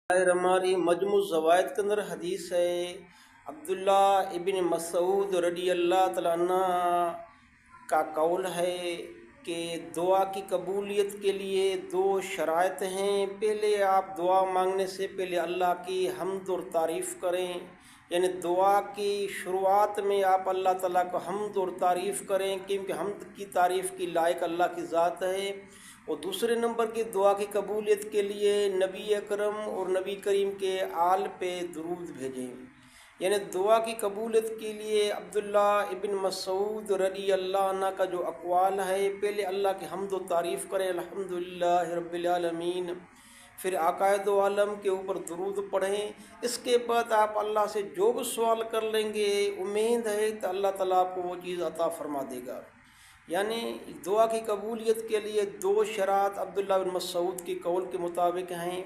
हमारी मजमू ज़वायद के अंदर हदीस है अब्दुल्ला इब्न मसऊद रदी अल्लाह तआला अन्हु का कौल है कि दुआ की कबूलियत के लिए दो शराइत हैं। पहले आप दुआ मांगने से पहले अल्लाह की हम्द और तारीफ़ करें, यानी दुआ की शुरुआत में आप अल्लाह ताला को हम्द और तारीफ़ करें, क्योंकि हम्द की तारीफ़ की लायक अल्लाह की ज़ात है। और दूसरे नंबर की दुआ की कबूलियत के लिए नबी अकरम और नबी करीम के आल पे दुरूद भेजें। यानी दुआ की कबूलियत के लिए अब्दुल्ला इब्न मसऊद रदी अल्लाह अन्हु का जो अक़वाल है, पहले अल्लाह की हम्द और तारीफ़ करें अल्हम्दुलिल्लाह रब्बिल आलमीन, फिर आकाए दो आलम के ऊपर दुरूद पढ़ें। इसके बाद आप अल्लाह से जो भी सवाल कर लेंगे, उम्मीद है तो अल्लाह ताला आपको वो चीज़ अता फरमा देगा। यानी दुआ की कबूलियत के लिए दो शरात अब्दुल्ला बिन मसऊद की कौल के मुताबिक हैं।